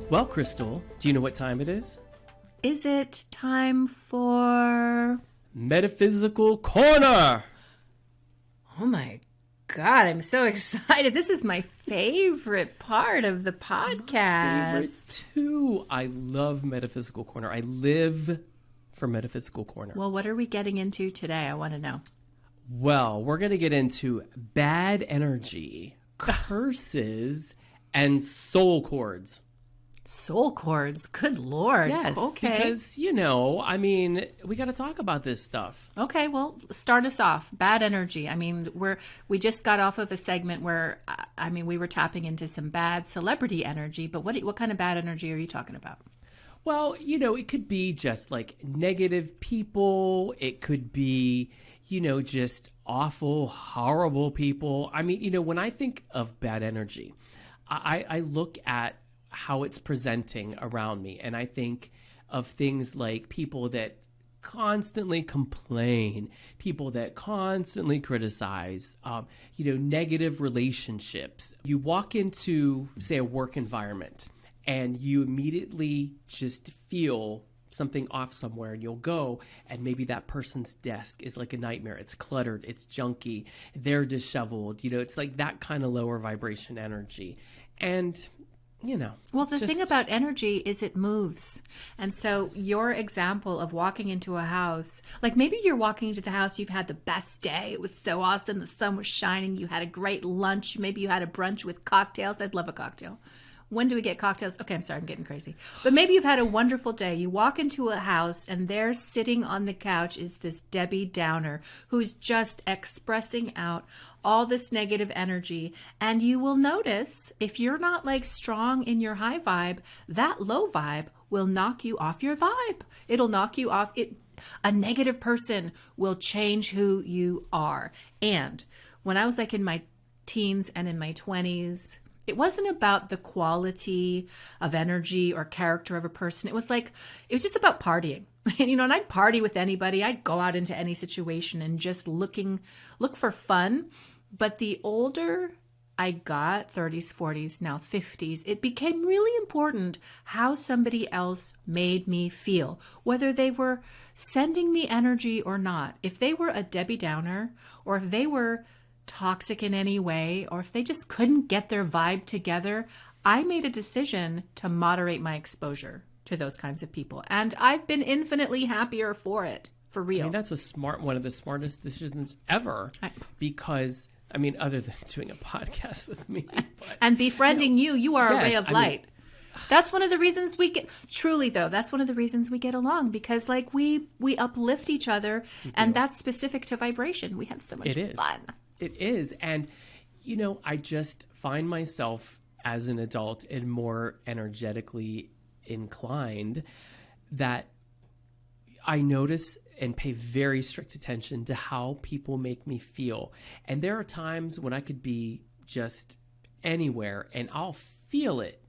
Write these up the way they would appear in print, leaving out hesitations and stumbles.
Well, Crystal, do you know what time it is? Is it time for... Metaphysical Corner! Oh my God, I'm so excited. This is my favorite part of the podcast. Favorite too. I love Metaphysical Corner. I live for Metaphysical Corner. Well, what are we getting into today? I want to know. Well, we're going to get into bad energy, curses, and soul cords. Soul cords? Good Lord. Yes, okay. because, we got to talk about this stuff. Okay, well, start us off. Bad energy. We just got off of a segment where, we were tapping into some bad celebrity energy, but what kind of bad energy are you talking about? Well, it could be just like negative people. It could be, just awful, horrible people. When I think of bad energy, I look at how it's presenting around me. And I think of things like people that constantly complain, people that constantly criticize, negative relationships. You walk into, say, a work environment and you immediately just feel something off somewhere, and you'll go and maybe that person's desk is like a nightmare. It's cluttered, it's junky, they're disheveled, it's like that kind of lower vibration energy. And well, the thing about energy is it moves. And so your example of walking into a house, like maybe you're walking into the house, you've had the best day. It was so awesome. The sun was shining. You had a great lunch. Maybe you had a brunch with cocktails. I'd love a cocktail. When do we get cocktails? Okay, I'm sorry, I'm getting crazy. But maybe you've had a wonderful day. You walk into a house and there sitting on the couch is this Debbie Downer who's just expressing out all this negative energy. And you will notice if you're not like strong in your high vibe, that low vibe will knock you off your vibe. It'll knock you off. A negative person will change who you are. And when I was like in my teens and in my 20s, it wasn't about the quality of energy or character of a person. It was just about partying. And I'd party with anybody. I'd go out into any situation and just look for fun. But the older I got, 30s, 40s, now 50s, it became really important how somebody else made me feel, whether they were sending me energy or not. If they were a Debbie Downer, or if they were toxic in any way, or if they just couldn't get their vibe together, I made a decision to moderate my exposure to those kinds of people. And I've been infinitely happier for it, for real. That's one of the smartest decisions ever, because, other than doing a podcast with me. But, and befriending you are a ray of light. That's one of the reasons we get, truly though, that's one of the reasons we get along, because we uplift each other, and that's specific to vibration. We have so much fun. It is. And, I just find myself as an adult and more energetically inclined that I notice and pay very strict attention to how people make me feel. And there are times when I could be just anywhere and I'll feel it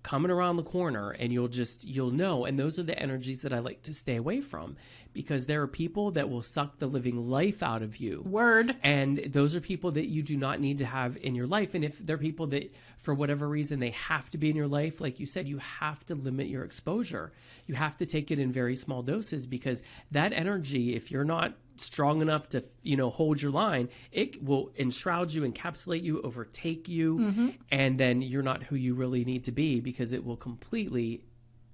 coming around the corner, and you'll know. And those are the energies that I like to stay away from, because there are people that will suck the living life out of you. Word. And those are people that you do not need to have in your life. And if they're people that for whatever reason they have to be in your life, like you said, you have to limit your exposure. You have to take it in very small doses, because that energy, if you're not strong enough to, hold your line, it will enshroud you, encapsulate you, overtake you, and then you're not who you really need to be, because it will completely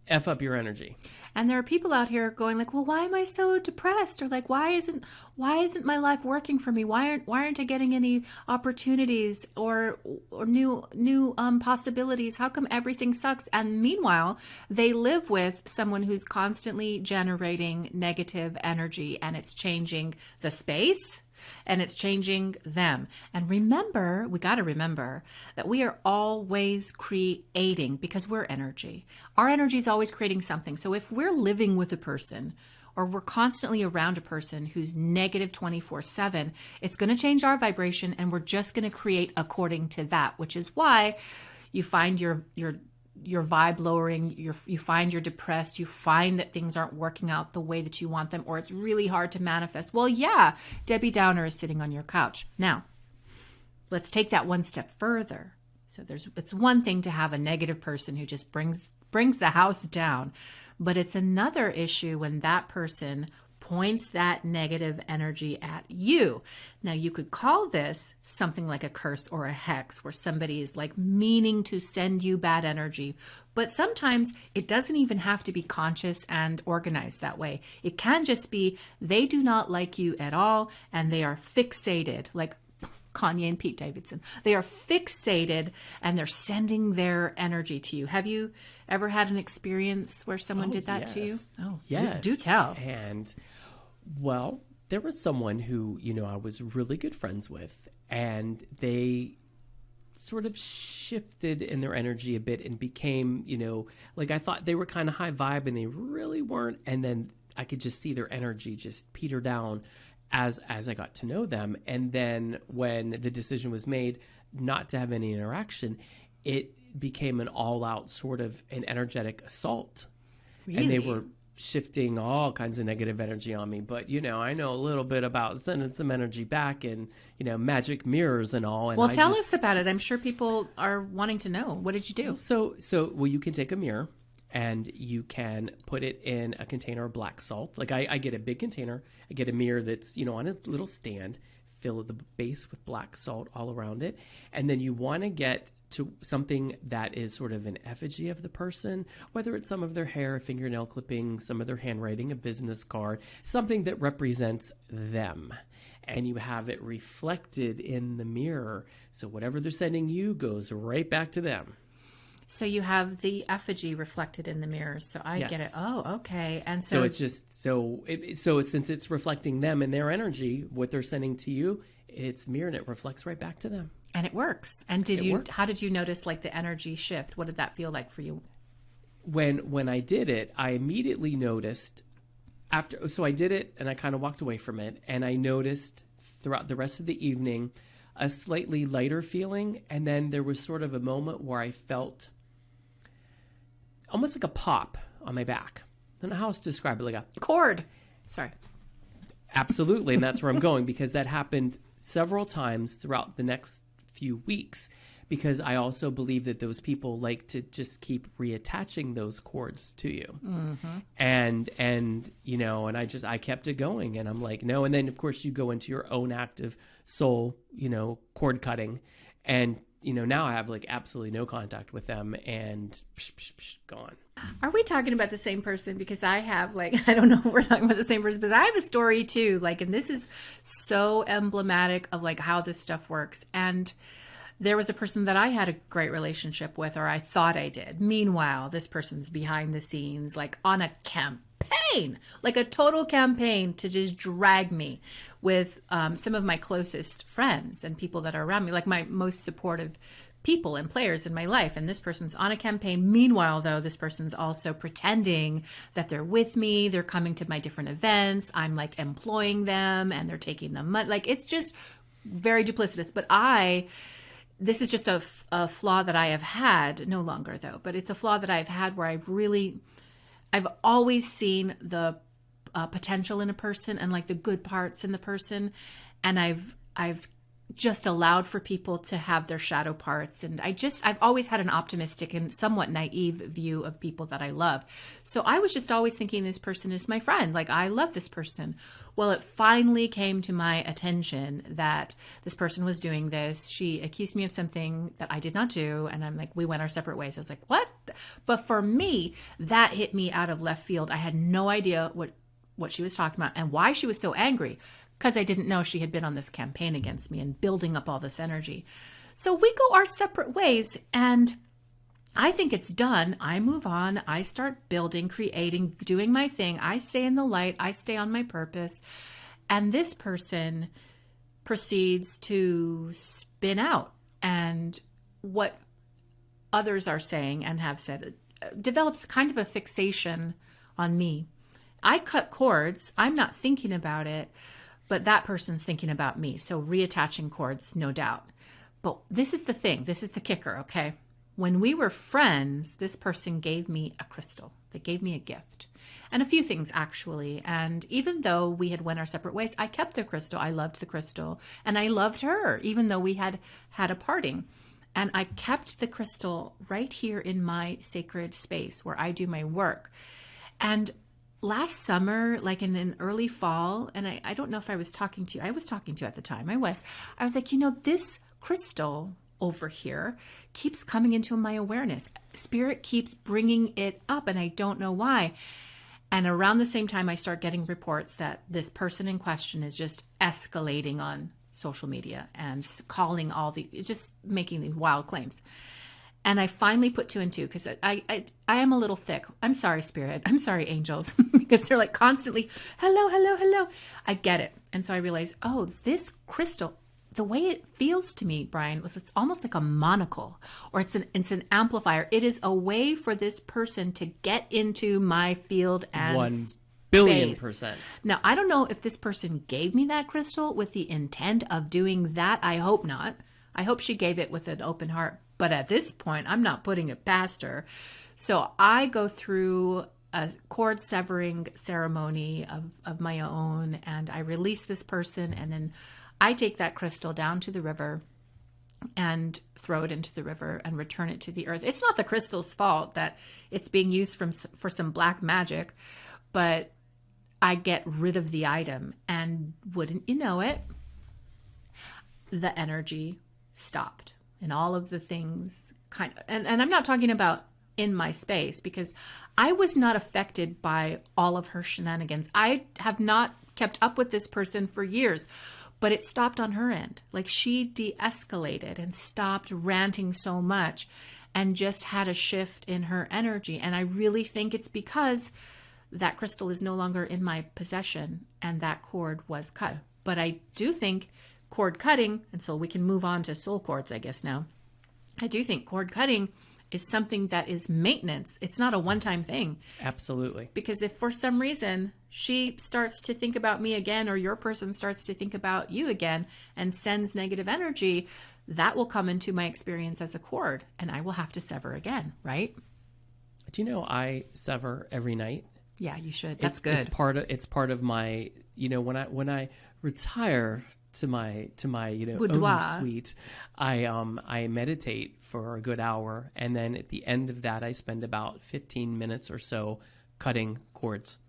F up your energy. And there are people out here going like, well, why am I so depressed? Or like, why isn't my life working for me? Why aren't I getting any opportunities or new possibilities? How come everything sucks? And meanwhile, they live with someone who's constantly generating negative energy, and it's changing the space, and it's changing them. And remember, we got to remember that we are always creating, because we're energy. Our energy is always creating something. So if we're living with a person, or we're constantly around a person who's negative 24/7, it's going to change our vibration, and we're just going to create according to that, which is why you find your vibe lowering, you find you're depressed, you find that things aren't working out the way that you want them, or it's really hard to manifest. Well, yeah, Debbie Downer is sitting on your couch. Now, let's take that one step further. So it's one thing to have a negative person who just brings brings the house down. But it's another issue when that person points that negative energy at you. Now, you could call this something like a curse or a hex, where somebody is like meaning to send you bad energy. But sometimes it doesn't even have to be conscious and organized that way. It can just be they do not like you at all, and they are fixated, like Kanye and Pete Davidson. They are fixated and they're sending their energy to you. Have you ever had an experience where someone did that to you? Oh, yes. Do tell. And, well, there was someone who, I was really good friends with, and they sort of shifted in their energy a bit and became, like I thought they were kind of high vibe and they really weren't. And then I could just see their energy just peter down as I got to know them. And then when the decision was made not to have any interaction, it became an all-out sort of an energetic assault. Really? And they were shifting all kinds of negative energy on me. But, I know a little bit about sending some energy back and, magic mirrors and all. And well, tell us about it. I'm sure people are wanting to know. What did you do? So, you can take a mirror and you can put it in a container of black salt. Like I get a big container. I get a mirror that's, on a little stand, fill the base with black salt all around it. And then you want to get to something that is sort of an effigy of the person, whether it's some of their hair, a fingernail clipping, some of their handwriting, a business card, something that represents them. And you have it reflected in the mirror. So whatever they're sending you goes right back to them. So you have the effigy reflected in the mirrors. So I Yes. get it. Oh, okay. And So it's just so since it's reflecting them and their energy, what they're sending to you, it's the mirror and it reflects right back to them. and it works. And works. how did you notice like the energy shift? What did that feel like for you? When I did it, I immediately noticed so I did it and I kind of walked away from it, and I noticed throughout the rest of the evening a slightly lighter feeling, and then there was sort of a moment where I felt almost like a pop on my back. I don't know how else to describe it. Like a Cord. Sorry. absolutely, and that's where I'm going, because that happened several times throughout the next few weeks, because I also believe that those people like to just keep reattaching those cords to you. Mm-hmm. And I kept it going, and I'm like, no. And then of course you go into your own active soul, cord cutting, and now I have like absolutely no contact with them, and gone. Are we talking about the same person? Because I have I don't know if we're talking about the same person, but I have a story too. And this is so emblematic of how this stuff works. And there was a person that I had a great relationship with, or I thought I did. Meanwhile, this person's behind the scenes, on a campaign, a total campaign to just drag me with some of my closest friends and people that are around me, my most supportive people and players in my life. And this person's on a campaign. Meanwhile, though, this person's also pretending that they're with me. They're coming to my different events. I'm employing them and they're taking the money. It's just very duplicitous. But this is just a flaw that I have had, no longer though, but it's a flaw that I've had where I've always seen the potential in a person and the good parts in the person. And I've just allowed for people to have their shadow parts. And I've always had an optimistic and somewhat naive view of people that I love. So I was just always thinking this person is my friend. I love this person. Well, it finally came to my attention that this person was doing this. She accused me of something that I did not do. And I'm we went our separate ways. I was like, what? But for me, that hit me out of left field. I had no idea what she was talking about and why she was so angry, because I didn't know she had been on this campaign against me and building up all this energy. So we go our separate ways, and I think it's done. I move on. I start building, creating, doing my thing. I stay in the light. I stay on my purpose. And this person proceeds to spin out. And what others are saying and have said develops kind of a fixation on me. I cut cords. I'm not thinking about it, but that person's thinking about me. So reattaching cords, no doubt. But this is the thing. This is the kicker, okay? When we were friends, this person gave me a crystal. They gave me a gift. And a few things, actually. And even though we had went our separate ways, I kept the crystal. I loved the crystal. And I loved her, even though we had a parting. And I kept the crystal right here in my sacred space where I do my work. And last summer, like in early fall, and I don't know if I was talking to you. I was talking to you at the time. I was like, this crystal over here keeps coming into my awareness. Spirit keeps bringing it up, and I don't know why. And around the same time, I start getting reports that this person in question is just escalating on social media and calling just making these wild claims. And I finally put 2 and 2 because I am a little thick. I'm sorry, Spirit. I'm sorry, angels, because they're like constantly, hello, hello, hello. I get it. And so I realized, this crystal, the way it feels to me, Bryan, it's almost like a monocle, or it's an amplifier. It is a way for this person to get into my field and 1,000,000,000%. Now, I don't know if this person gave me that crystal with the intent of doing that. I hope not. I hope she gave it with an open heart. But at this point, I'm not putting it past her. So I go through a cord severing ceremony of my own, and I release this person, and then I take that crystal down to the river and throw it into the river and return it to the earth. It's not the crystal's fault that it's being used for some black magic, but I get rid of the item, and wouldn't you know it, the energy stopped. And all of the things and I'm not talking about in my space, because I was not affected by all of her shenanigans. I have not kept up with this person for years, but it stopped on her end. Like, she de-escalated and stopped ranting so much and just had a shift in her energy. And I really think it's because that crystal is no longer in my possession and that cord was cut. But I do think cord cutting, and so we can move on to soul cords, I guess now. I do think cord cutting is something that is maintenance. It's not a one-time thing. Absolutely. Because if for some reason she starts to think about me again, or your person starts to think about you again and sends negative energy, that will come into my experience as a cord, and I will have to sever again, right? Do you know I sever every night? Yeah, you should. That's good. It's part of my, when I retire to my Boudoir. own suite, I meditate for a good hour, and then at the end of that I spend about 15 minutes or so cutting cords,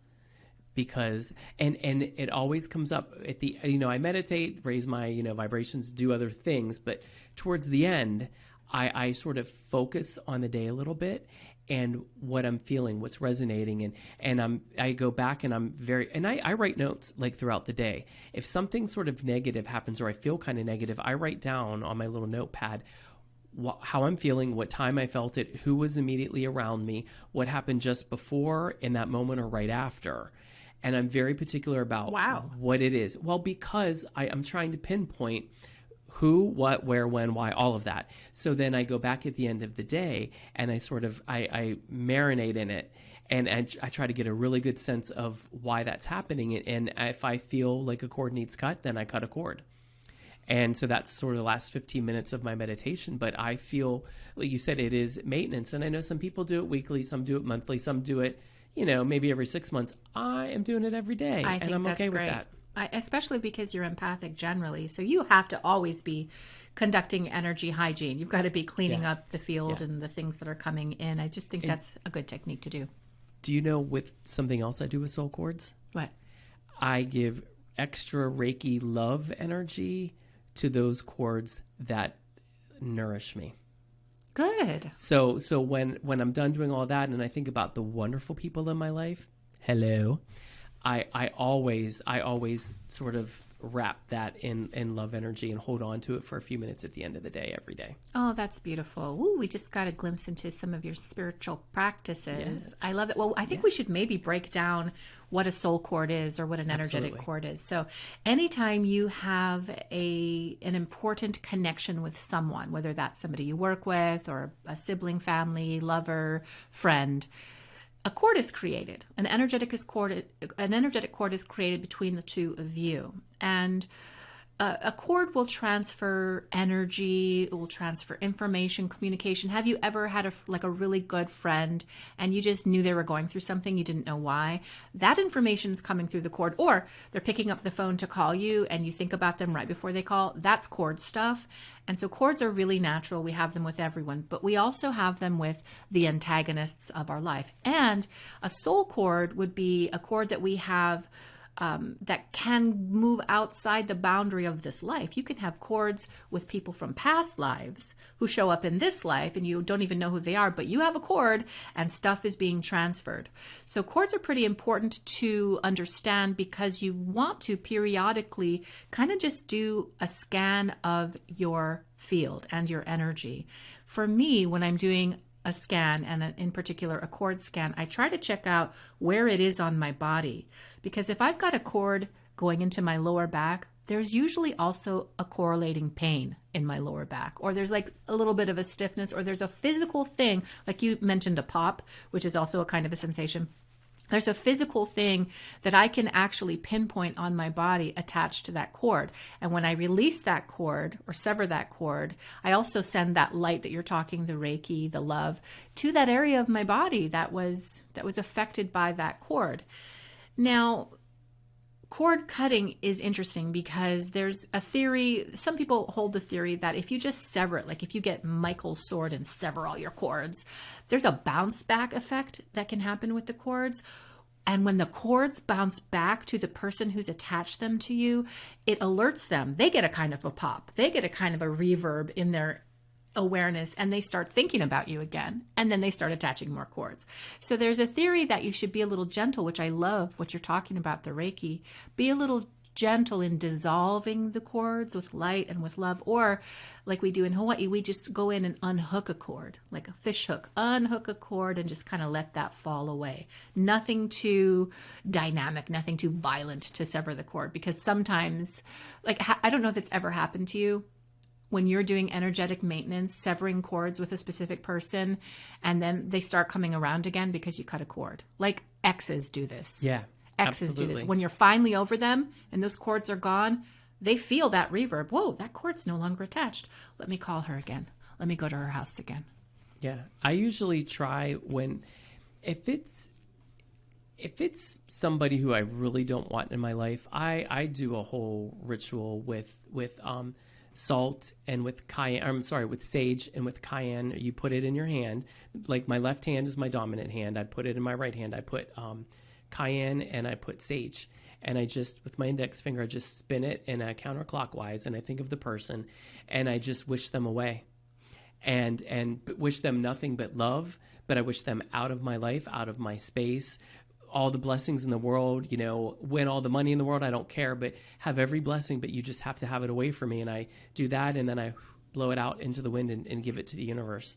because and it always comes up at the I meditate, raise my vibrations, do other things, but towards the end I sort of focus on the day a little bit and what I'm feeling, what's resonating, and I go back and I write notes like throughout the day. If something sort of negative happens or I feel kind of negative, I write down on my little notepad how I'm feeling, what time I felt it, who was immediately around me, what happened just before, in that moment, or right after. And I'm very particular about what it is. Well, because I'm trying to pinpoint who, what, where, when, why, all of that. So then I go back at the end of the day and I sort of, I marinate in it, and I try to get a really good sense of why that's happening. And if I feel like a cord needs cut, then I cut a cord. And so that's sort of the last 15 minutes of my meditation. But I feel, like you said, it is maintenance. And I know some people do it weekly, some do it monthly, some do it, maybe every 6 months. I am doing it every day. I think I'm that's okay great. with that. Especially because you're empathic generally. So you have to always be conducting energy hygiene. You've got to be cleaning up the field and the things that are coming in. I just think that's a good technique to do. Do you know with something else I do with soul cords? What? I give extra Reiki love energy to those cords that nourish me. Good. So when I'm done doing all that and I think about the wonderful people in my life, hello, I always sort of wrap that in love energy and hold on to it for a few minutes at the end of the day, every day. Oh, that's beautiful. Ooh, we just got a glimpse into some of your spiritual practices. Yes. I love it. Well, I think we should maybe break down what a soul cord is, or what an energetic cord is. So anytime you have an important connection with someone, whether that's somebody you work with or a sibling, family, lover, friend, a cord is created. An energetic cord is created between the two of you. And a cord will transfer energy, it will transfer information, communication. Have you ever had a really good friend and you just knew they were going through something, you didn't know why? That information is coming through the cord, or they're picking up the phone to call you and you think about them right before they call. That's cord stuff. And so cords are really natural. We have them with everyone, but we also have them with the antagonists of our life. And a soul cord would be a cord that we have that can move outside the boundary of this life. You can have cords with people from past lives who show up in this life and you don't even know who they are, but you have a cord and stuff is being transferred. So cords are pretty important to understand because you want to periodically kind of just do a scan of your field and your energy. For me, when I'm doing a scan, and in particular a cord scan, I try to check out where it is on my body. Because if I've got a cord going into my lower back, there's usually also a correlating pain in my lower back, or there's like a little bit of a stiffness, or there's a physical thing, like you mentioned a pop, which is also a kind of a sensation. There's a physical thing that I can actually pinpoint on my body attached to that cord. And when I release that cord or sever that cord, I also send that light that you're talking, the Reiki, the love, to that area of my body that was affected by that cord. Now, cord cutting is interesting because there's a theory, some people hold the theory that if you just sever it, like if you get Michael's sword and sever all your cords, there's a bounce back effect that can happen with the cords. And when the cords bounce back to the person who's attached them to you, it alerts them. They get a kind of a pop. They get a kind of a reverb in their awareness, and they start thinking about you again, and then they start attaching more cords. So there's a theory that you should be a little gentle, which I love what you're talking about, the Reiki. Be a little gentle in dissolving the cords with light and with love, or like we do in Hawaii, we just go in and unhook a cord, like a fish hook, unhook a cord and just kind of let that fall away. Nothing too dynamic, nothing too violent to sever the cord, because sometimes, like, I don't know if it's ever happened to you, when you're doing energetic maintenance, severing cords with a specific person, and then they start coming around again because you cut a cord. Like exes do this. Yeah, Exes absolutely. do this. When you're finally over them and those cords are gone, they feel that reverb. Whoa, that cord's no longer attached. Let me call her again. Let me go to her house again. Yeah, I usually try if it's somebody who I really don't want in my life, I do a whole ritual with salt and with with sage and with cayenne. You put it in your hand. Like my left hand is my dominant hand. I put it in my right hand. I put cayenne and I put sage. And I just, with my index finger, I just spin it in a counterclockwise, and I think of the person and I just wish them away and wish them nothing but love. But I wish them out of my life, out of my space, all the blessings in the world, win all the money in the world, I don't care, but have every blessing, but you just have to have it away from me. And I do that, and then I blow it out into the wind and give it to the universe.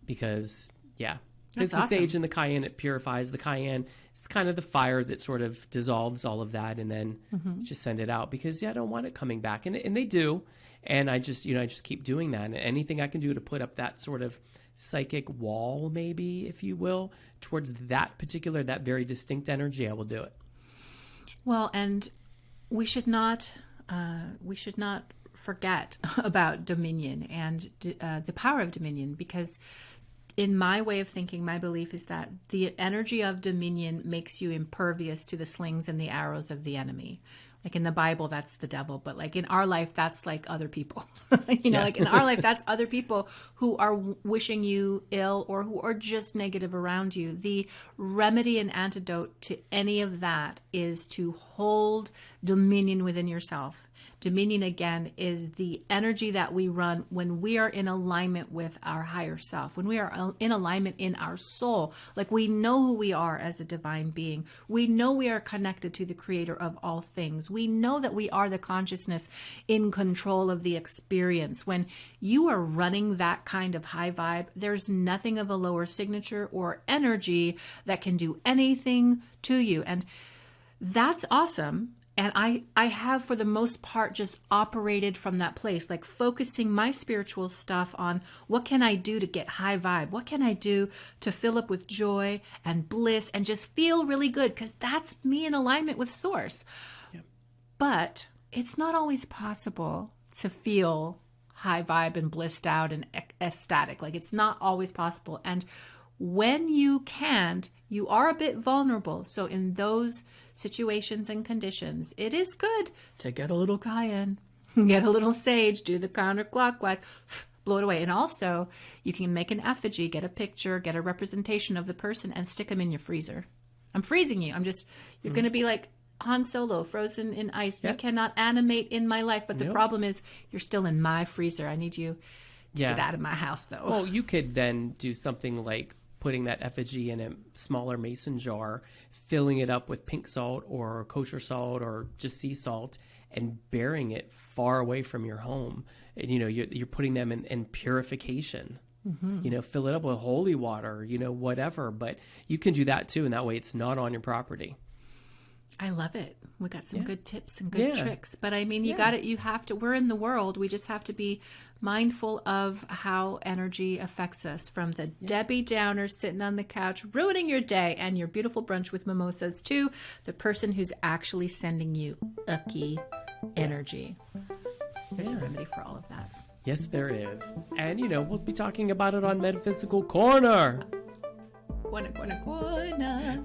Because the sage and the cayenne, it purifies. The cayenne is kind of the fire that sort of dissolves all of that, and then just send it out, because I don't want it coming back. And they do. And I just keep doing that. And anything I can do to put up that sort of psychic wall, maybe, if you will, towards that very distinct energy, I will do it. Well, and we should not forget about dominion and the power of dominion, because in my way of thinking, my belief is that the energy of dominion makes you impervious to the slings and the arrows of the enemy. Like in the Bible, that's the devil. But like in our life, that's like other people. Like in our life, that's other people who are wishing you ill or who are just negative around you. The remedy and antidote to any of that is to hold dominion within yourself. Dominion, again, is the energy that we run when we are in alignment with our higher self, when we are in alignment in our soul. Like we know who we are as a divine being. We know we are connected to the creator of all things. We know that we are the consciousness in control of the experience. When you are running that kind of high vibe, there's nothing of a lower signature or energy that can do anything to you. And that's awesome. And I have, for the most part, just operated from that place, like focusing my spiritual stuff on what can I do to get high vibe? What can I do to fill up with joy and bliss and just feel really good? Because that's me in alignment with Source. Yep. But it's not always possible to feel high vibe and blissed out and ecstatic. Like, it's not always possible. And when you can't, you are a bit vulnerable. So in those situations and conditions, it is good to get a little cayenne, get a little sage, do the counterclockwise, blow it away. And also, you can make an effigy, get a picture, get a representation of the person, and stick them in your freezer. I'm freezing you. You're going to be like Han Solo, frozen in ice. Yep. You cannot animate in my life. But the problem is, you're still in my freezer. I need you to get out of my house, though. Well, you could then do something like putting that effigy in a smaller mason jar, filling it up with pink salt or kosher salt or just sea salt, and burying it far away from your home. And, you're putting them in purification. Mm-hmm. Fill it up with holy water, whatever. But you can do that too, and that way it's not on your property. I love it. We got some good tips and good tricks. But I mean, we're in the world. We just have to be mindful of how energy affects us, from the Debbie Downer sitting on the couch, ruining your day and your beautiful brunch with mimosas, to the person who's actually sending you icky energy. There's a remedy for all of that. Yes, there is. And, we'll be talking about it on Metaphysical Corner. Corner.